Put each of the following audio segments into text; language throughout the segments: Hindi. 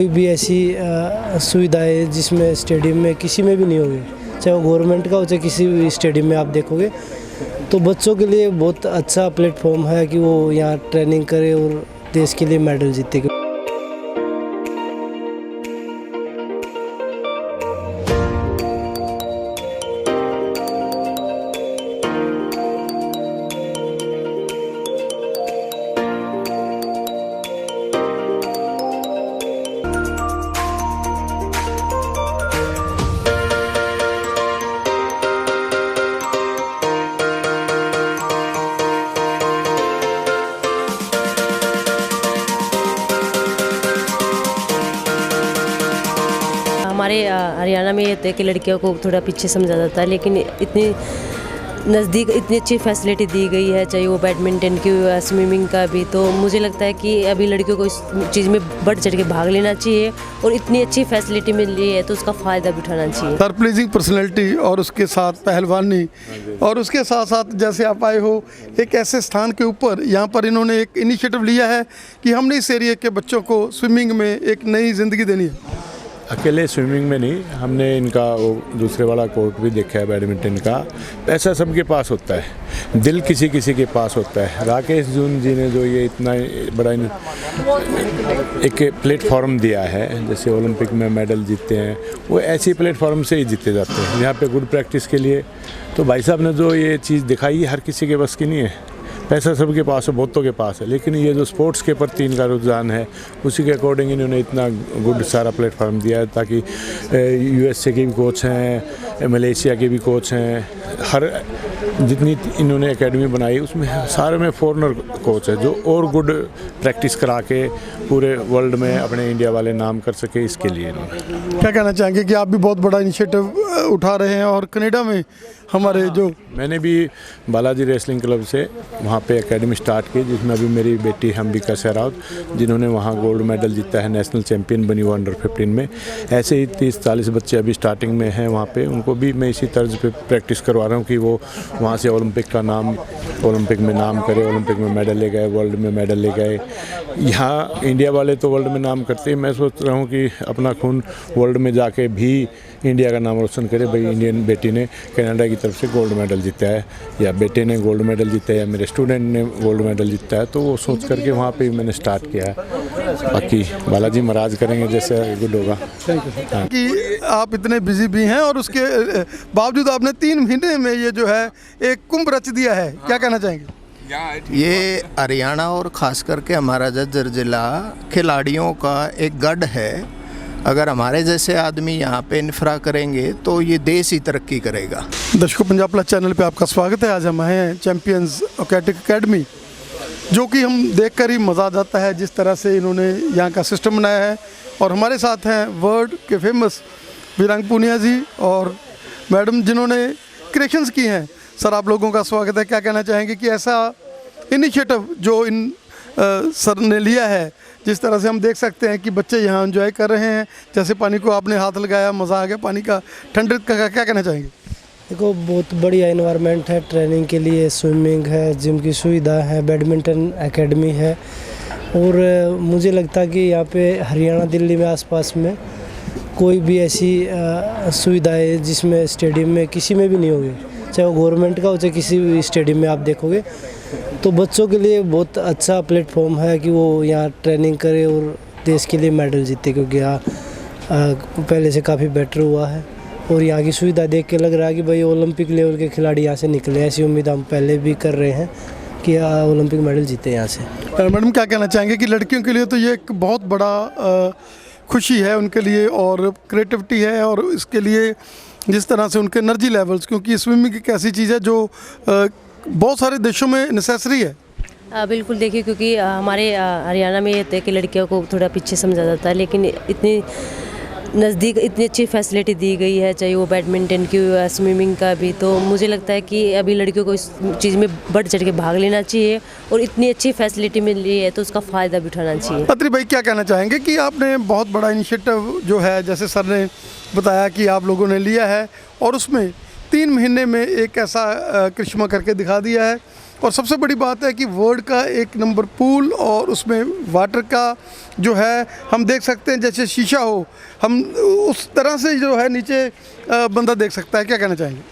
कोई भी ऐसी सुविधाएं जिसमें स्टेडियम में किसी में भी नहीं होगी, चाहे वो गवर्नमेंट का हो चाहे किसी भी स्टेडियम में आप देखोगे, तो बच्चों के लिए बहुत अच्छा प्लेटफॉर्म है कि वो यहाँ ट्रेनिंग करे और देश के लिए मेडल जीते। हमारे हरियाणा में ये होता है कि लड़कियों को थोड़ा पीछे समझा जाता है, लेकिन इतनी नज़दीक इतनी अच्छी फैसिलिटी दी गई है, चाहे वो बैडमिंटन की हो, स्विमिंग का भी। तो मुझे लगता है कि अभी लड़कियों को इस चीज़ में बढ़ चढ़ के भाग लेना चाहिए और इतनी अच्छी फैसिलिटी मिल रही है तो उसका फ़ायदा भी उठाना चाहिए। सर प्लीजिंग पर्सनैलिटी और उसके साथ पहलवानी और उसके साथ साथ जैसे आप आए हो एक ऐसे स्थान के ऊपर, यहाँ पर इन्होंने एक इनिशिएटिव लिया है कि हमने इस एरिया के बच्चों को स्विमिंग में एक नई ज़िंदगी देनी है। अकेले स्विमिंग में नहीं, हमने इनका वो दूसरे वाला कोर्ट भी देखा है बैडमिंटन का। पैसा सबके पास होता है, दिल किसी किसी के पास होता है। राकेश जून जी ने जो ये इतना बड़ा एक प्लेटफॉर्म दिया है, जैसे ओलंपिक में मेडल जीतते हैं, वो ऐसी प्लेटफॉर्म से ही जीते जाते हैं यहाँ पे गुड प्रैक्टिस के लिए। तो भाई साहब ने जो ये चीज़ दिखाई हर किसी के बस की नहीं है। पैसा सबके पास है, बहुतों के पास है, लेकिन ये जो स्पोर्ट्स के प्रति इनका रुझान है उसी के अकॉर्डिंग इन्होंने इतना गुड सारा प्लेटफॉर्म दिया है ताकि यूएसए के भी कोच हैं, मलेशिया के भी कोच हैं, हर जितनी इन्होंने एकेडमी बनाई उसमें सारे में फॉरेनर कोच है जो और गुड प्रैक्टिस करा के पूरे वर्ल्ड में अपने इंडिया वाले नाम कर सके। इसके लिए इन्होंने क्या कहना चाहेंगे कि आप भी बहुत बड़ा इनिशिएटिव उठा रहे हैं और कनाडा में हमारे जो मैंने भी बालाजी रेसलिंग क्लब से वहाँ पे एकेडमी स्टार्ट की, जिसमें अभी मेरी बेटी अंबिका सहरावत जिन्होंने वहाँ गोल्ड मेडल जीता है, नेशनल चैम्पियन बनी वो अंडर 15 में। ऐसे ही 30-40 बच्चे अभी स्टार्टिंग में हैं वहाँ पे, उनको भी मैं इसी तर्ज पे प्रैक्टिस करवा रहा हूँ कि वो वहाँ से ओलंपिक में नाम करे, ओलंपिक में मेडल ले गए, वर्ल्ड में मेडल ले गए। यहाँ इंडिया वाले तो वर्ल्ड में नाम करते हैं, मैं सोच रहा हूँ कि अपना खून वर्ल्ड में जाके भी इंडिया का नाम रोशन करे। भाई इंडियन बेटी ने कनाडा की तरफ से गोल्ड मेडल जीता है या बेटे ने गोल्ड मेडल जीता है या मेरे स्टूडेंट ने गोल्ड मेडल जीता है, तो वो सोच करके वहाँ पे मैंने स्टार्ट किया है। बाकी बालाजी महाराज करेंगे जैसे गुड होगा। कि आप इतने बिजी भी हैं और उसके बावजूद आपने 3 महीने में ये जो है एक कुंभ रच दिया है, क्या कहना चाहेंगे? ये हरियाणा और ख़ास करके हमारा झज्जर जिला खिलाड़ियों का एक गढ़ है। अगर हमारे जैसे आदमी यहाँ पे इंफ्रा करेंगे तो ये देश ही तरक्की करेगा। दर्शकों, पंजाब प्लस चैनल पे आपका स्वागत है। आज हम आए हैं चैम्पियंस ओकेटिक एकेडमी, जो कि हम देखकर ही मज़ा आ जाता है जिस तरह से इन्होंने यहाँ का सिस्टम बनाया है। और हमारे साथ हैं वर्ल्ड के फेमस वीरांग पूनिया जी और मैडम जिन्होंने क्रिएशंस की हैं। सर, आप लोगों का स्वागत है। क्या कहना चाहेंगे कि ऐसा इनिशिएटिव जो इन सर ने लिया है, जिस तरह से हम देख सकते हैं कि बच्चे यहाँ एंजॉय कर रहे हैं, जैसे पानी को आपने हाथ लगाया, मज़ा आ गया पानी का, ठंडक का, क्या कहना चाहेंगे? देखो, बहुत बढ़िया इन्वायरमेंट है ट्रेनिंग के लिए, स्विमिंग है, जिम की सुविधा है, बैडमिंटन एकेडमी है। और मुझे लगता है कि यहाँ पे हरियाणा दिल्ली में आसपास में कोई भी ऐसी सुविधाएं जिसमें स्टेडियम में किसी में भी नहीं होगी, चाहे वो गवर्नमेंट का हो चाहे किसी भी स्टेडियम में आप देखोगे, तो बच्चों के लिए बहुत अच्छा प्लेटफॉर्म है कि वो यहाँ ट्रेनिंग करे और देश के लिए मेडल जीते। क्योंकि यहाँ पहले से काफ़ी बेटर हुआ है और यहाँ की सुविधा देख के लग रहा है कि भाई ओलंपिक लेवल के खिलाड़ी यहाँ से निकले। ऐसी उम्मीद हम पहले भी कर रहे हैं कि ओलंपिक मेडल जीते यहाँ से। मैडम, क्या कहना चाहेंगे कि लड़कियों के लिए तो ये एक बहुत बड़ा खुशी है उनके लिए और क्रिएटिविटी है, और इसके लिए जिस तरह से उनके एनर्जी लेवल्स, क्योंकि स्विमिंग एक ऐसी चीज़ है जो बहुत सारे देशों में नेसेसरी है। बिल्कुल, देखिए, क्योंकि हमारे हरियाणा में ये होता है कि लड़कियों को थोड़ा पीछे समझा जाता है, लेकिन इतनी नज़दीक इतनी अच्छी फैसिलिटी दी गई है, चाहे वो बैडमिंटन की हो, स्विमिंग का भी। तो मुझे लगता है कि अभी लड़कियों को इस चीज़ में बढ़ चढ़ के भाग लेना चाहिए और इतनी अच्छी फैसिलिटी मिल रही है तो उसका फ़ायदा भी उठाना चाहिए। अत्री भाई, क्या कहना चाहेंगे कि आपने बहुत बड़ा इनिशिएटिव जो है, जैसे सर ने बताया कि आप लोगों ने लिया है और उसमें 3 महीने में एक ऐसा करिश्मा करके दिखा दिया है और सबसे बड़ी बात है कि वर्ल्ड का 1 नंबर पूल, और उसमें वाटर का जो है हम देख सकते हैं जैसे शीशा हो, हम उस तरह से जो है नीचे बंदा देख सकता है। क्या कहना चाहेंगे?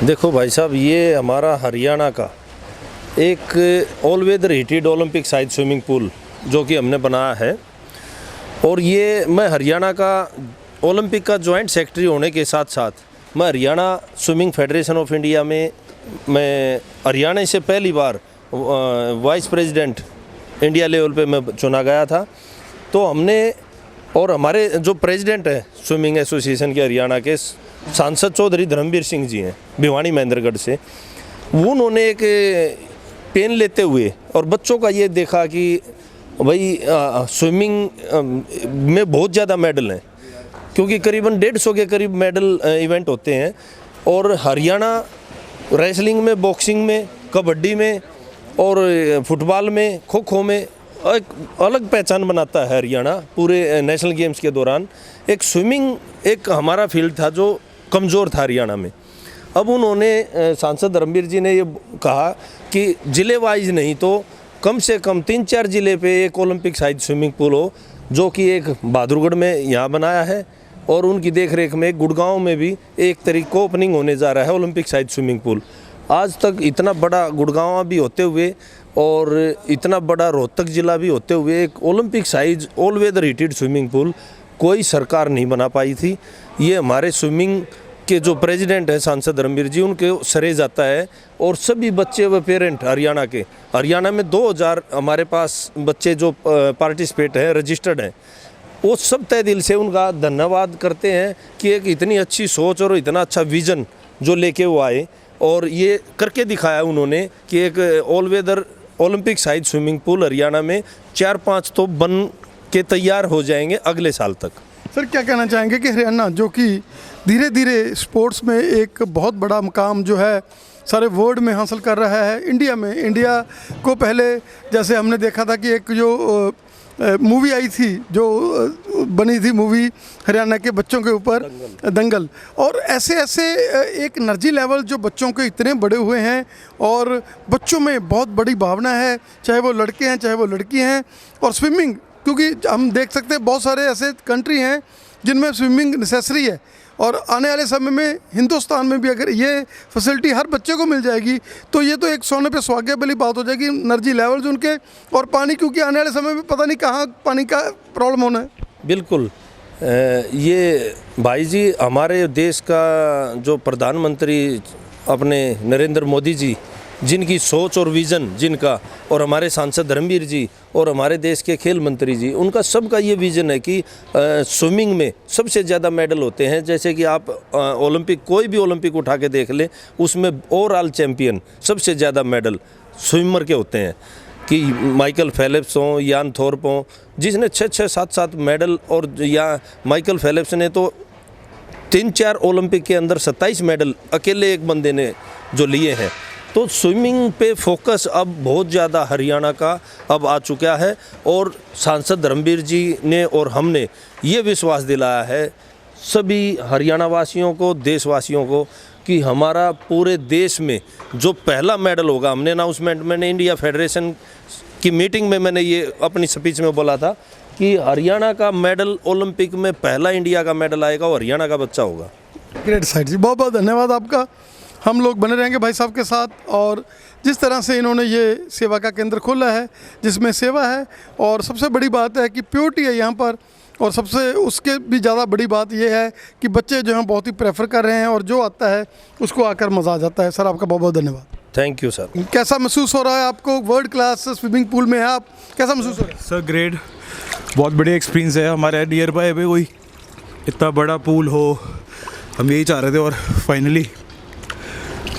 देखो भाई साहब, ये हमारा हरियाणा का एक all weather heated Olympic size swimming pool जो कि हमने बनाया है, और ये मैं हरियाणा का ओलंपिक का जॉइंट सेक्रेटरी होने के साथ साथ मैं Haryana swimming federation of India में मैं हरियाणा से पहली बार वाइस प्रेसिडेंट इंडिया लेवल पे मैं चुना गया था। तो हमने, और हमारे जो प्रेसिडेंट है स्विमिंग एसोसिएशन के हरियाणा के सांसद चौधरी धर्मवीर सिंह जी हैं भिवानी महेंद्रगढ़ से, उन्होंने एक पेन लेते हुए और बच्चों का ये देखा कि भाई स्विमिंग में बहुत ज़्यादा मेडल हैं, क्योंकि करीबन 150 के करीब मेडल इवेंट होते हैं, और हरियाणा रेसलिंग में, बॉक्सिंग में, कबड्डी में और फुटबॉल में, खो खो में एक अलग पहचान बनाता है हरियाणा पूरे नेशनल गेम्स के दौरान। एक स्विमिंग एक हमारा फील्ड था जो कमज़ोर था हरियाणा में। अब उन्होंने सांसद धर्मवीर जी ने ये कहा कि ज़िले वाइज नहीं तो कम से कम 3-4 ज़िले पे एक ओलंपिक साइज स्विमिंग पूल हो, जो कि एक बहादुरगढ़ में यहाँ बनाया है, और उनकी देखरेख में गुड़गांव में भी 1 तारीख को ओपनिंग होने जा रहा है ओलंपिक साइज स्विमिंग पूल। आज तक इतना बड़ा गुड़गांव भी होते हुए और इतना बड़ा रोहतक ज़िला भी होते हुए एक Olympic size all weather heated swimming pool कोई सरकार नहीं बना पाई थी। ये हमारे स्विमिंग के जो प्रेसिडेंट है सांसद धर्मवीर जी, उनके सरे जाता है, और सभी बच्चे व पेरेंट हरियाणा में 2000 हमारे पास बच्चे जो पार्टिसिपेट हैं, रजिस्टर्ड हैं, वो सब तय दिल से उनका धन्यवाद करते हैं कि एक इतनी अच्छी सोच और इतना अच्छा विज़न जो लेके वो आए, और ये करके दिखाया उन्होंने कि एक all weather Olympic size swimming pool Haryana में 4-5 तो बन के तैयार हो जाएंगे अगले साल तक। सर, क्या कहना चाहेंगे कि हरियाणा जो कि धीरे धीरे स्पोर्ट्स में एक बहुत बड़ा मुकाम जो है सारे वर्ल्ड में हासिल कर रहा है, इंडिया को पहले जैसे हमने देखा था कि एक जो मूवी आई थी, जो बनी थी मूवी हरियाणा के बच्चों के ऊपर, दंगल, और ऐसे एक एनर्जी लेवल जो बच्चों के इतने बड़े हुए हैं, और बच्चों में बहुत बड़ी भावना है, चाहे वो लड़के हैं चाहे वो लड़की हैं। और स्विमिंग, क्योंकि हम देख सकते हैं बहुत सारे ऐसे कंट्री हैं जिनमें स्विमिंग नेसेसरी है, और आने वाले समय में हिंदुस्तान में भी अगर ये फैसिलिटी हर बच्चे को मिल जाएगी तो ये तो एक सोने पे सुहागे वाली बात हो जाएगी। एनर्जी लेवल्स उनके, और पानी, क्योंकि आने वाले समय में पता नहीं कहाँ पानी का प्रॉब्लम होना है। बिल्कुल, ये भाई जी हमारे देश का जो प्रधानमंत्री अपने नरेंद्र मोदी जी, जिनकी सोच और विज़न जिनका, और हमारे सांसद धर्मवीर जी और हमारे देश के खेल मंत्री जी, उनका सबका ये विज़न है कि स्विमिंग में सबसे ज़्यादा मेडल होते हैं। जैसे कि आप ओलंपिक, कोई भी ओलंपिक उठा के देख लें, उसमें ओवरऑल चैम्पियन सबसे ज़्यादा मेडल स्विमर के होते हैं, कि माइकल फेलिप्स हों, यान थोर्प हों, जिसने 6-6, 7-7 मेडल, और या माइकल फेलिप्स ने तो 3-4 ओलंपिक के अंदर 27 मेडल अकेले एक बंदे ने जो लिए हैं। तो स्विमिंग पे फोकस अब बहुत ज़्यादा हरियाणा का अब आ चुका है, और सांसद धर्मवीर जी ने और हमने ये विश्वास दिलाया है सभी हरियाणा वासियों को, देशवासियों को, कि हमारा पूरे देश में जो पहला मेडल होगा, हमने अनाउंसमेंट, मैंने इंडिया फेडरेशन की मीटिंग में मैंने ये अपनी स्पीच में बोला था कि हरियाणा का मेडल ओलंपिक में पहला इंडिया का मेडल आएगा और हरियाणा का बच्चा होगा। ग्रेट साइड जी, बहुत बहुत धन्यवाद आपका। हम लोग बने रहेंगे भाई साहब के साथ, और जिस तरह से इन्होंने ये सेवा का केंद्र खोला है जिसमें सेवा है, और सबसे बड़ी बात है कि प्योरिटी है यहाँ पर, और सबसे उसके भी ज़्यादा बड़ी बात ये है कि बच्चे जो हैं बहुत ही प्रेफर कर रहे हैं, और जो आता है उसको आकर मज़ा आ जाता है। सर, आपका बहुत बहुत धन्यवाद। Thank you sir. कैसा महसूस हो रहा है आपको? वर्ल्ड क्लास स्विमिंग पूल में है आप, कैसा महसूस हो रहा है? सर ग्रेट, बहुत बढ़िया एक्सपीरियंस है। हमारे नियर बाय पे कोई इतना बड़ा पूल हो, हम यही चाह रहे थे, और फाइनली,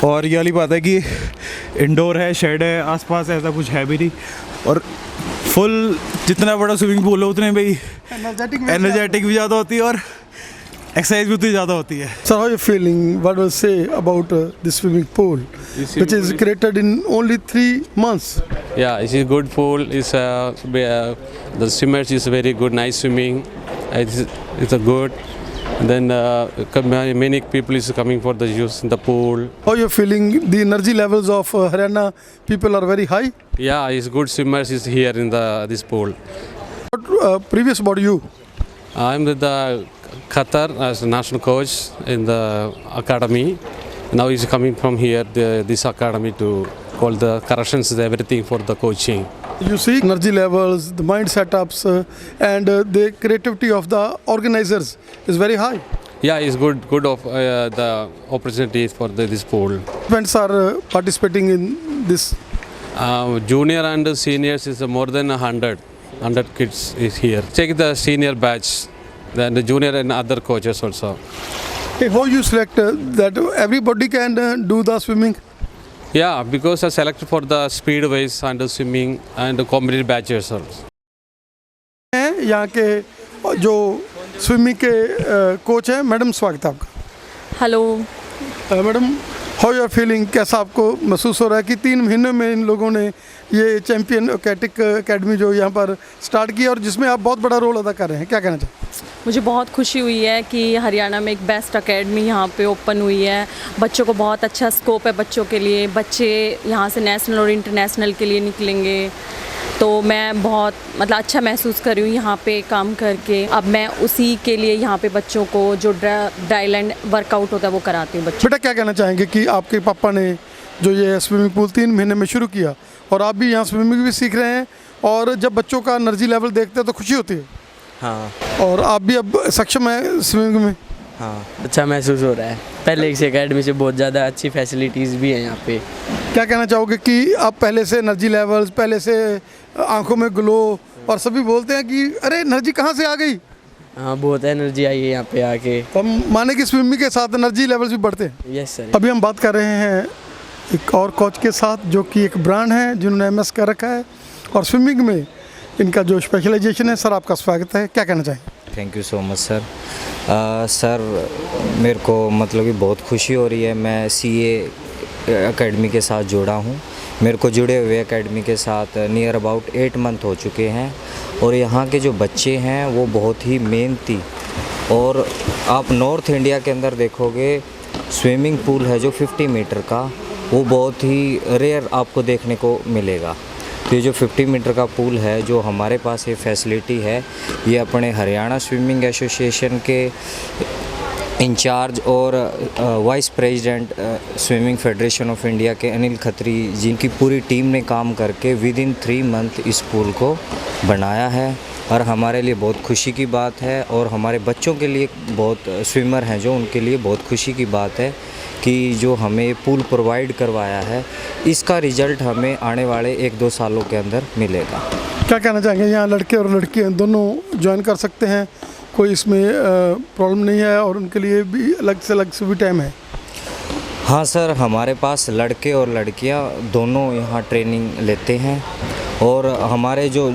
और ये वाली बात है कि इंडोर है, शेड है, आसपास ऐसा कुछ है भी नहीं, और फुल जितना बड़ा स्विमिंग पूल हो उतने में ही एनर्जेटिक भी ज़्यादा होती है और एक्सरसाइज भी उतनी ज़्यादा होती है। Sir, how are you feeling? What will you say about this swimming pool, which is created in only 3 months? Yeah, it's a good pool. The swimmers is very good, nice swimming. It's a good. Then many people is coming for the use in the pool. How you feeling? The energy levels of Haryana people are very high. Yeah, it's good swimmers is here in this pool. What previous about you? I'm with the Qatar as a national coach in the academy. Now he's coming from here, this academy to call the corrections, everything for the coaching. You see energy levels, the mind setups, and the creativity of the organizers is very high. Yeah, it's good of the opportunities for this pool. Participants are participating in this. Junior and seniors is more than 100 kids is here. Check the senior batch, then the junior and other coaches also. Hey, how you select that everybody can do the swimming? Yeah, because I selected for the speedways and the swimming and the competitive batches also. यहाँ के जो स्विमिंग के कोच हैं, मैडम स्वागत है आपका। Hello madam, how you are feeling? कैसा आपको महसूस हो रहा है कि 3 महीने में इन लोगों ने ये चैंपियन एक्वेटिक एकेडमी जो यहाँ पर स्टार्ट की और जिसमें आप बहुत बड़ा रोल अदा कर रहे हैं, क्या कहना चाहें? मुझे बहुत खुशी हुई है कि हरियाणा में एक बेस्ट एकेडमी यहाँ पे ओपन हुई है। बच्चों को बहुत अच्छा स्कोप है बच्चों के लिए। बच्चे यहाँ से नेशनल और इंटरनेशनल के लिए निकलेंगे, तो मैं बहुत अच्छा महसूस कर रही हूँ यहाँ पे काम करके। अब मैं उसी के लिए यहाँ पे बच्चों को जो ड्राई लैंड वर्कआउट होता है वो कराती हूँ बच्चों। बेटा, क्या कहना चाहेंगे कि आपके पापा ने जो ये स्विमिंग पूल 3 महीने में शुरू किया और आप भी यहाँ स्विमिंग भी सीख रहे हैं, और जब बच्चों का एनर्जी लेवल देखते हैं तो खुशी होती है? हाँ। और आप भी अब सक्षम हैं स्विमिंग में? हाँ, अच्छा महसूस हो रहा है। पहले इस एकेडमी से बहुत ज़्यादा अच्छी फैसिलिटीज़ भी हैं यहाँ पे। क्या कहना चाहोगे कि आप पहले से एनर्जी लेवल्स, पहले से आंखों में ग्लो, और सभी बोलते हैं कि अरे एनर्जी कहाँ से आ गई? हाँ, बहुत एनर्जी आई है यहाँ पे आके। तो हम माने कि स्विमिंग के साथ एनर्जी लेवल्स भी बढ़ते हैं। Yes sir. अभी हम बात कर रहे हैं एक और कोच के साथ जो कि एक ब्रांड है, जिन्होंने MS कर रखा है और स्विमिंग में इनका जो स्पेशलाइजेशन है। सर, आपका स्वागत है, क्या कहना चाहें? Thank you so much sir. Sir, मेरे को मतलब कि बहुत खुशी हो रही है। मैं CA एकेडमी के साथ जुड़ा हूँ। मेरे को जुड़े हुए एकेडमी के साथ नियर अबाउट 8 मंथ हो चुके हैं, और यहाँ के जो बच्चे हैं वो बहुत ही मेहनती, और आप नॉर्थ इंडिया के अंदर देखोगे स्विमिंग पूल है जो 50 मीटर का, वो बहुत ही रेयर आपको देखने को मिलेगा। तो ये जो 50 मीटर का पूल है जो हमारे पास ये फैसिलिटी है, ये अपने हरियाणा स्विमिंग एसोसिएशन के इंचार्ज और vice president swimming federation of India के अनिल खत्री जी की पूरी टीम ने काम करके विदिन 3 मंथ इस पूल को बनाया है, और हमारे लिए बहुत खुशी की बात है, और हमारे बच्चों के लिए बहुत स्विमर हैं जो उनके लिए बहुत खुशी की बात है कि जो हमें पूल प्रोवाइड करवाया है, इसका रिज़ल्ट हमें आने वाले 1-2 सालों के अंदर मिलेगा। क्या कहना चाहेंगे? यहाँ लड़के और लड़कियाँ दोनों ज्वाइन कर सकते हैं, कोई इसमें प्रॉब्लम नहीं है, और उनके लिए भी अलग से भी टाइम है? हाँ सर, हमारे पास लड़के और लड़कियाँ दोनों यहाँ ट्रेनिंग लेते हैं, और हमारे जो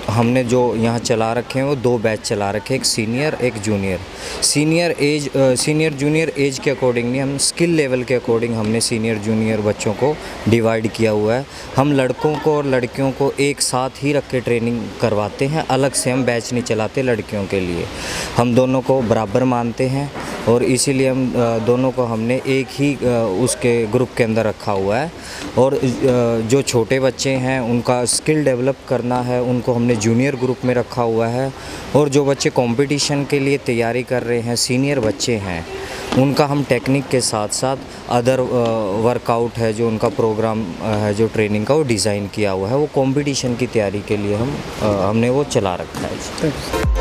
हमने जो यहाँ चला रखे हैं वो 2 बैच चला रखे हैं, एक सीनियर एक जूनियर। सीनियर जूनियर एज के अकॉर्डिंग नहीं, हम स्किल लेवल के अकॉर्डिंग हमने सीनियर जूनियर बच्चों को डिवाइड किया हुआ है। हम लड़कों को और लड़कियों को एक साथ ही रख के ट्रेनिंग करवाते हैं, अलग से हम बैच नहीं चलाते लड़कियों के लिए। हम दोनों को बराबर मानते हैं, और इसीलिए हम दोनों को हमने एक ही उसके ग्रुप के अंदर रखा हुआ है। और जो छोटे बच्चे हैं उनका स्किल डेवलप करना है, उनको हमने जूनियर ग्रुप में रखा हुआ है, और जो बच्चे कंपटीशन के लिए तैयारी कर रहे हैं, सीनियर बच्चे हैं, उनका हम टेक्निक के साथ साथ अदर वर्कआउट है जो उनका प्रोग्राम है जो ट्रेनिंग का वो डिज़ाइन किया हुआ है, वो कंपटीशन की तैयारी के लिए हमने वो चला रखा है।